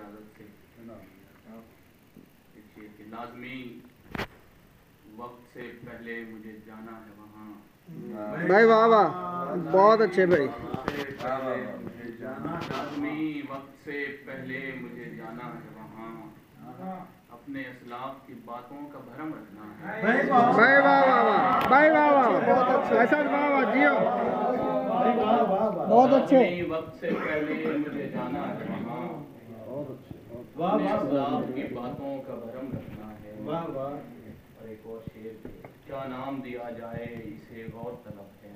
इजाज़त से देखिए कि लाजमी वक्त से पहले मुझे जाना है वहाँ। भाई वाह वाह, बहुत अच्छे भाई। लाजमी वक्त से पहले मुझे जाना है वहाँ, अपने असलाफ की बातों का भरम रखना है। भाई वाह वाह वाह, भाई वाह वाह, बहुत अच्छे, ऐसा वाह वाह जियो, बहुत अच्छे। लाजमी वक्त से पहले मुझे जाना है वहाँ, अपने असलाफ की बातों का भरम रखना है। और एक और शेर, क्या नाम दिया जाए इसे गौर तलब है,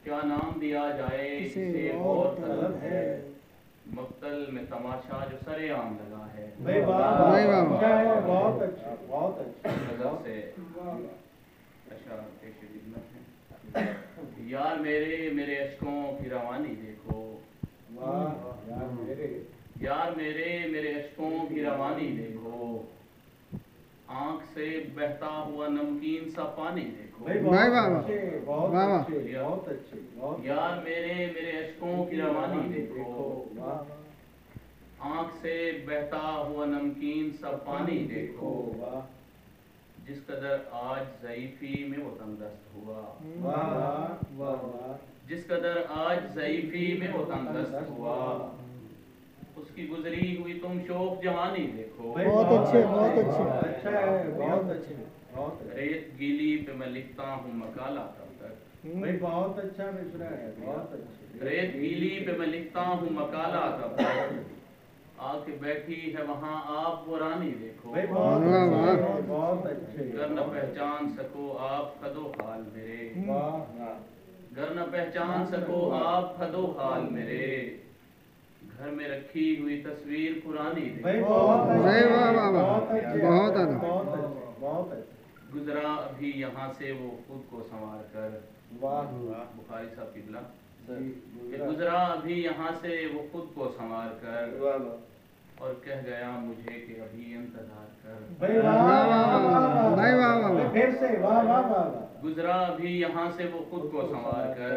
क्या नाम दिया जाए इसे गौर तलब है, मक्तल में तमाशा जो सरेआम लगा है। भाई वाह, बहुत अच्छा, बहुत अच्छा। नजर से अशआर पेश खिदमत है। यार मेरे मेरे अश्कों की रवानी देखो, यार मेरे मेरे अश्कों की रवानी देखो, आंख से बहता हुआ नमकीन सा पानी देखो। भाई वाह वाह, बहुत अच्छे। यार मेरे मेरे अश्कों की रवानी देखो, आंख से बहता हुआ नमकीन सा पानी देखो, जिस कदर आज ज़ईफ़ी में वो तंगदस्त हुआ, जिस कदर आज ज़ईफ़ी में वो तंगदस्त हुआ, उसकी गुजरी हुई तुम शोख जवानी देखो। बहुत अच्छे, बहुत अच्छे। अच्छा है, बहुत अच्छे। रेत गीली पे मैं लिखता हूँ मकाला तब तक, भाई बहुत अच्छा मिश्रा है, बहुत अच्छे। रेत गीली पे मैं लिखता हूँ मकाला तब तक, आके बैठी है वहाँ आप वो रानी देखो। भाई बहुत अच्छे। गर न पहचान सको आप खदो हाल मेरे, गर न पहचान सको आप खदो हाल मेरे, घर में रखी हुई तस्वीर पुरानी देखो। भाई वाह वाह वाह, बहुत अच्छा, बहुत अच्छे। गुजरा अभी यहाँ से वो खुद को संवार कर, बुखारी साहब किबला, गुजरा अभी यहाँ से वो खुद को संवार कर, और कह गया मुझे कि अभी इंतजार कर। भाई वाह भाई वाह वाह, फिर से वाह। गुजरा अभी यहाँ से वो खुद को संवार कर,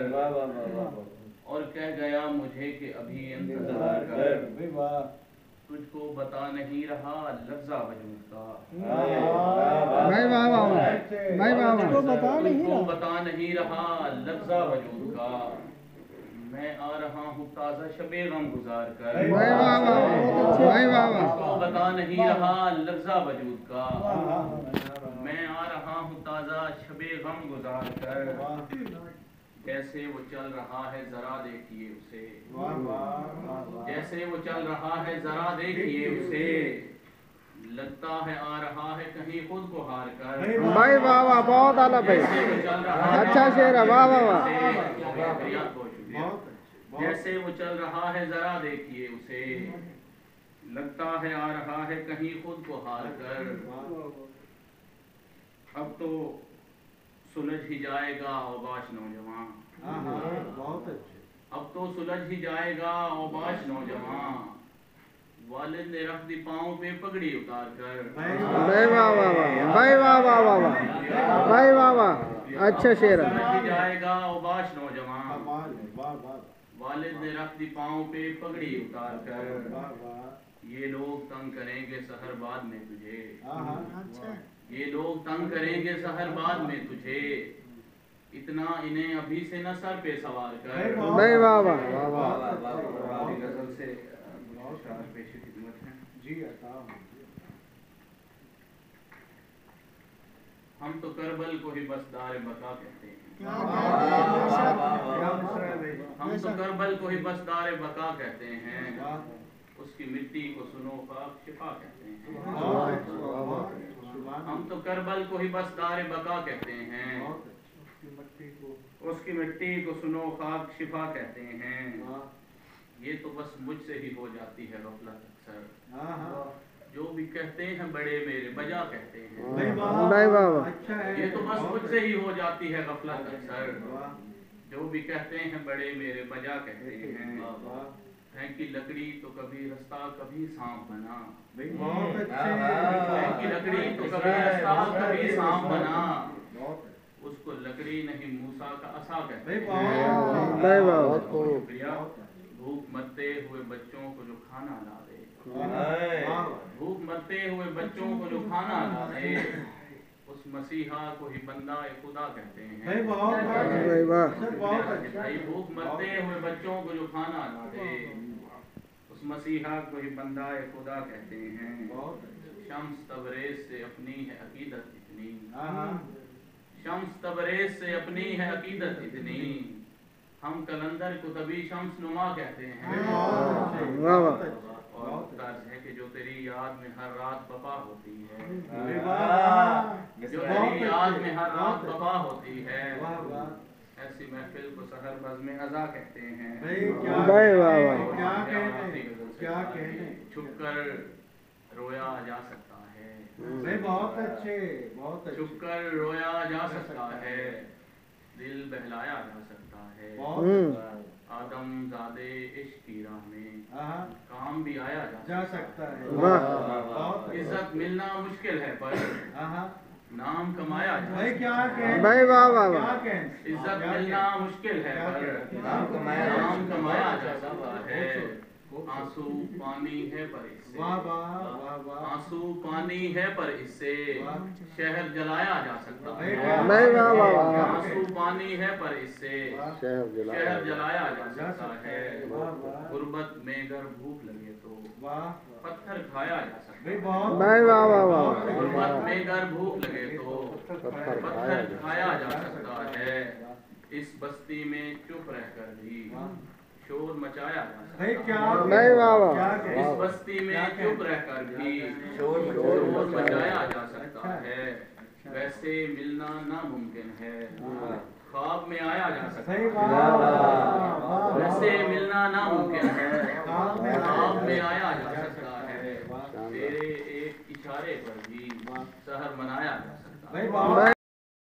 और कह गया मुझे कि अभी इंतजार कर, तुझको बता नहीं रहा लफ्ज़ा वजूद का, भाई वाह वाह, भाई वाह वाह, तुझको बता नहीं रहा लफ्ज़ा वजूद का, मैं आ रहा हूँ ताज़ा शबे गम गुजार कर। भाई वाह वाह, भाई वाह वाह, तुझको बता नहीं रहा लफ्ज़ा वजूद का, मैं आ रहा हूँ ताज़ा शबे गम गुजार कर, कैसे वो चल रहा है जरा देखिए उसे, जैसे वो चल रहा है जरा देखिए उसे, लगता है आ रहा है कहीं खुद को हार कर। भाई वाह वाह, बहुत आला भाई, अच्छा शेर है, वाह वाह वाह। जैसे वो चल रहा है जरा देखिए उसे, लगता है आ रहा है कहीं खुद को हार कर, अब तो सुलझ ही जाएगा औबाश नौजवान, बहुत अच्छे। अब तो सुलझ ही जाएगा औबाश नौजवान, वालिद ने रख दी पाँव पे पगड़ी उतार कर। भाई वाह वाह वाह, भाई वाह वाह वाह वाह, भाई वाह वाह, अच्छा शेर है। सुलझ ही जाएगा औबाश नौजवान, वालिद ने रख दी पाँव पे पगड़ी उतार कर, ये लोग तंग करेंगे सहर बाद में तुझे, ये लोग तंग करेंगे सहर बाद में तुझे, इतना इन्हें अभी से न सर पे सवार कर। भाई वाह वाह वाह वाह, गजल से पेश खिदमत है जी। हम तो करबल को ही बस दार बका कहते हैं, हम तो करबल को ही बस दार बका कहते हैं, उसकी मिट्टी को सुनो खाक शिफा कहते हैं, हम तो करबल को ही बस दार बका कहते हैं, उसकी मिट्टी को सुनो खाक शिफा कहते हैं, ये तो बस मुझसे ही हो जाती है गफलत अक्सर, जो भी कहते हैं बड़े मेरे बजा कहते हैं, भाई वाह वाह, ये तो बस मुझसे ही हो जाती है गफलत अक्सर, जो भी कहते हैं बड़े मेरे बजा कहते हैं, फेंकी लकड़ी तो कभी रास्ता कभी सांप बना, फेंकी लकड़ी तो कभी रास्ता कभी सांप बना, उसको लकड़ी नहीं मूसा का असा कहते हैं। भाई वाह, भूख मरते हुए बच्चों को जो खाना खाना ला दे, वाह भूख मरते हुए बच्चों को जो खाना ला दे, उस मसीहा को ही बंदा खुदा कहते हैं। भाई बहुत भाई वाह बहुत अच्छा भाई भूख मरते हुए बच्चों को जो खाना ला दे, उस मसीहा को ही बंदा खुदा कहते हैं। बहुत अच्छा शम्स तबरेज से अपनी है अकीदत इतनी, हाँ शम्स तबरेज से अपनी है अकीदत इतनी, हम कलंदर को तभी शम्स नुमा कहते हैं। वाह वाह और तर्ज है कि जो तेरी याद में हर रात बपा होती है, जो बहुत तेरी याद में हर अच्छे, रात बहुत बपा होती है, वाह वाह ऐसी महफिल को सहर बज़ में अज़ा कहते हैं। भाई क्या भाई वाह वाह क्या कहने क्या कहने छुप कर रोया जा सकता है, भाई बहुत अच्छे बहुत अच्छे छुप कर रोया जा सकता है, दिल बहलाया जा सकता है। बहुत आदम ज़ादे इश्क की राह में हाँ काम भी आया जा सकता है वाह बहुत इज्जत मिलना मुश्किल है पर हाँ नाम कमाया जा भाई सकता क्या है। कहने भाई वाह वाह क्या वाह कहने इज्जत मिलना मुश्किल है पर नाम कमाया जा सकता है। आंसू पानी है पर इससे, वाह वाह वाह वाह आंसू पानी है पर इससे शहर जलाया जा सकता है। भाई वाह वाह वाह आंसू पानी है पर इससे शहर जलाया जा सकता है। गुर्बत में अगर भूख लगे तो वाह पत्थर खाया जा सकता भाई है। बहुत भाई वाह वाह वाह गुर्बत में अगर भूख लगे तो पत्थर खाया जा सकता है। इस बस्ती में चुप रहकर भी शोर मचाया जा सकता भाई है। क्या भाई वाह वाह क्या इस कहने बस्ती में चुप रहकर भी शोर मचाया जा सकता है। वैसे मिलना नामुमकिन है, ख्वाब में आया जा सकता सही है। बात वैसे मिलना नामुमकिन है, ख्वाब में ख्वाब में आया जा सकता है। तेरे एक इशारे पर भी सहर मनाया जा सकता है। भाई बहुत